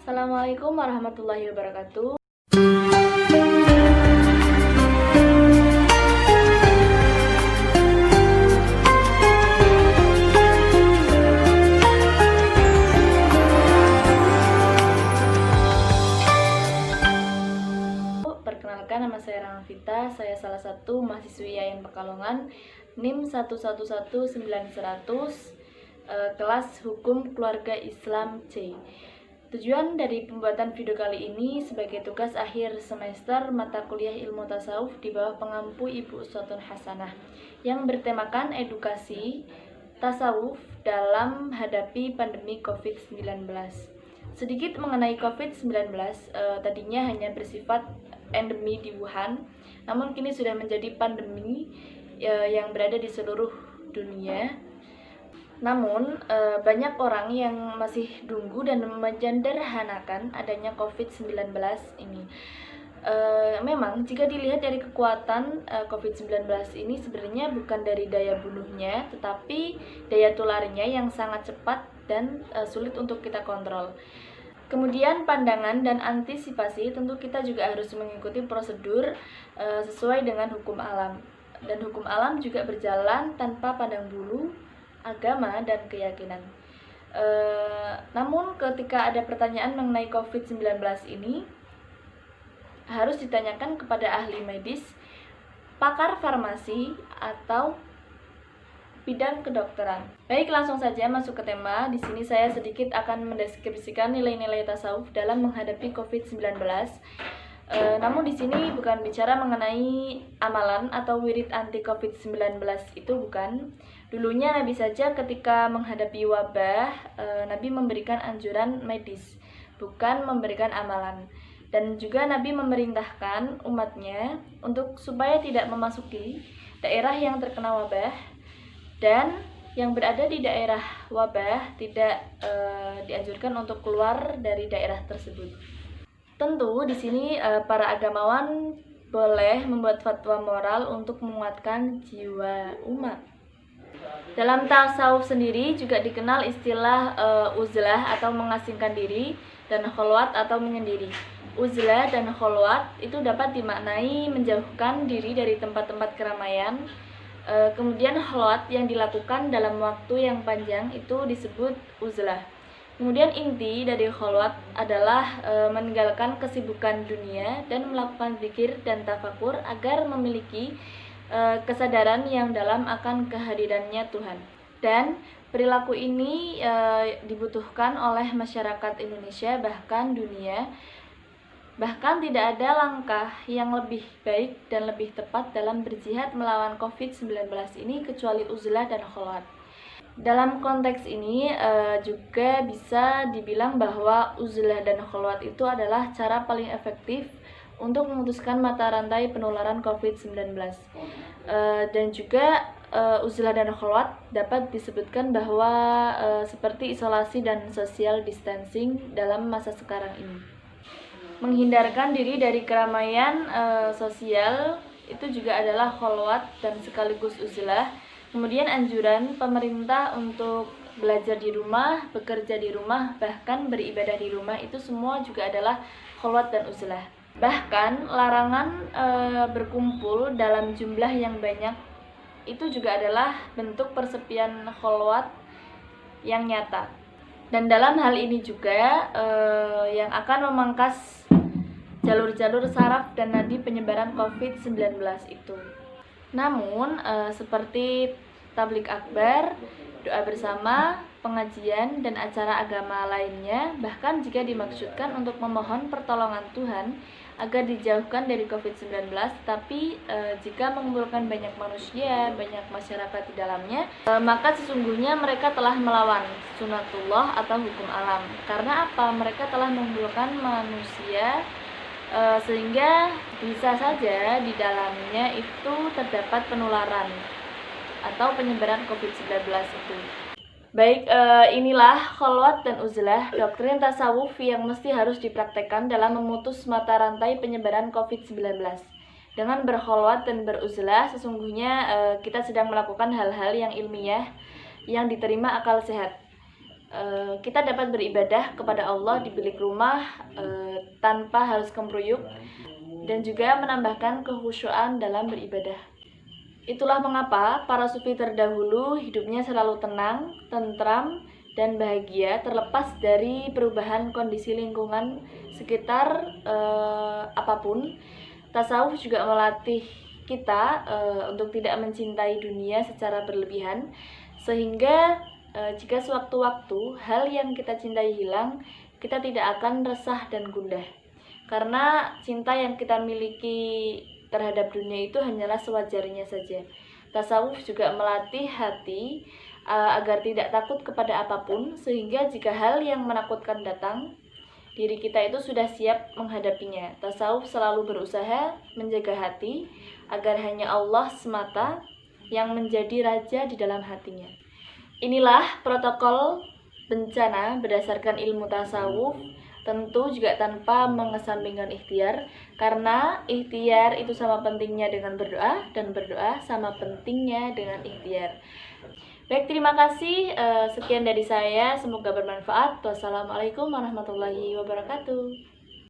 Assalamualaikum warahmatullahi wabarakatuh. Perkenalkan, nama saya Rama Vita. Saya salah satu mahasiswi IAIN Pekalongan, NIM 111900, kelas Hukum Keluarga Islam C. Tujuan dari pembuatan video kali ini sebagai tugas akhir semester mata kuliah ilmu tasawuf di bawah pengampu Ibu Uswatun Hasanah yang bertemakan edukasi tasawuf dalam hadapi pandemi COVID-19. Sedikit mengenai COVID-19, tadinya hanya bersifat endemi di Wuhan, namun kini sudah menjadi pandemi yang berada di seluruh dunia. Namun, banyak orang yang masih dungu dan menjederhanakan adanya COVID-19 ini. Memang, jika dilihat dari kekuatan COVID-19 ini sebenarnya bukan dari daya bunuhnya, tetapi daya tularnya yang sangat cepat dan sulit untuk kita kontrol. Kemudian pandangan dan antisipasi, tentu kita juga harus mengikuti prosedur sesuai dengan hukum alam. Dan hukum alam juga berjalan tanpa pandang bulu, agama, dan keyakinan. Namun ketika ada pertanyaan mengenai COVID-19 ini, harus ditanyakan kepada ahli medis, pakar farmasi, atau bidang kedokteran. Baik, langsung saja masuk ke tema. Di sini saya sedikit akan mendeskripsikan nilai-nilai tasawuf dalam menghadapi COVID-19. Namun di sini bukan bicara mengenai amalan atau wirid anti COVID-19, itu bukan. Dulunya Nabi saja ketika menghadapi wabah, Nabi memberikan anjuran medis, bukan memberikan amalan. Dan juga Nabi memerintahkan umatnya untuk supaya tidak memasuki daerah yang terkena wabah, dan yang berada di daerah wabah tidak dianjurkan untuk keluar dari daerah tersebut. Tentu di sini para agamawan boleh membuat fatwa moral untuk menguatkan jiwa umat. Dalam tasawuf sendiri juga dikenal istilah uzlah atau mengasingkan diri, dan kholwat atau menyendiri. Uzlah dan kholwat itu dapat dimaknai menjauhkan diri dari tempat-tempat keramaian. Kemudian kholwat yang dilakukan dalam waktu yang panjang itu disebut uzlah. Kemudian inti dari kholwat adalah meninggalkan kesibukan dunia dan melakukan zikir dan tafakur agar memiliki kesadaran yang dalam akan kehadirannya Tuhan. Dan perilaku ini dibutuhkan oleh masyarakat Indonesia, bahkan dunia. Bahkan tidak ada langkah yang lebih baik dan lebih tepat dalam berjihad melawan COVID-19 ini kecuali uzlah dan kholwat. Dalam konteks ini juga bisa dibilang bahwa uzlah dan kholwat itu adalah cara paling efektif untuk memutuskan mata rantai penularan COVID-19. Dan juga uzlah dan kholwat dapat disebutkan bahwa seperti isolasi dan social distancing dalam masa sekarang ini. Menghindarkan diri dari keramaian sosial itu juga adalah kholwat dan sekaligus uzlah. Kemudian anjuran pemerintah untuk belajar di rumah, bekerja di rumah, bahkan beribadah di rumah, itu semua juga adalah kholwat dan uzlah. Bahkan larangan berkumpul dalam jumlah yang banyak itu juga adalah bentuk persepian kholwat yang nyata. Dan dalam hal ini juga yang akan memangkas jalur-jalur saraf dan nadi penyebaran COVID-19 itu. Namun, seperti tablik akbar, doa bersama, pengajian, dan acara agama lainnya, bahkan jika dimaksudkan untuk memohon pertolongan Tuhan agar dijauhkan dari COVID-19, tapi jika mengumpulkan banyak manusia, banyak masyarakat di dalamnya, maka sesungguhnya mereka telah melawan sunatullah atau hukum alam. Karena apa? Mereka telah mengumpulkan manusia sehingga bisa saja di dalamnya itu terdapat penularan atau penyebaran COVID-19 itu. Baik, inilah kholwat dan uzlah, doktrin tasawuf yang mesti harus dipraktekkan dalam memutus mata rantai penyebaran COVID-19. Dengan berkholwat dan beruzlah, sesungguhnya kita sedang melakukan hal-hal yang ilmiah yang diterima akal sehat. kita dapat beribadah kepada Allah di bilik rumah tanpa harus kemruyuk, dan juga menambahkan kekhusyuan dalam beribadah. Itulah mengapa para sufi terdahulu hidupnya selalu tenang, tentram, dan bahagia terlepas dari perubahan kondisi lingkungan sekitar apapun. Tasawuf juga melatih kita untuk tidak mencintai dunia secara berlebihan, sehingga jika sewaktu-waktu hal yang kita cintai hilang, kita tidak akan resah dan gundah. Karena cinta yang kita miliki terhadap dunia itu hanyalah sewajarnya saja. Tasawuf juga melatih hati agar tidak takut kepada apapun, sehingga jika hal yang menakutkan datang, diri kita itu sudah siap menghadapinya. Tasawuf selalu berusaha menjaga hati agar hanya Allah semata yang menjadi raja di dalam hatinya. Inilah protokol bencana berdasarkan ilmu tasawuf, tentu juga tanpa mengesampingkan ikhtiar, karena ikhtiar itu sama pentingnya dengan berdoa, dan berdoa sama pentingnya dengan ikhtiar. Baik, terima kasih. Sekian dari saya, semoga bermanfaat. Wassalamualaikum warahmatullahi wabarakatuh.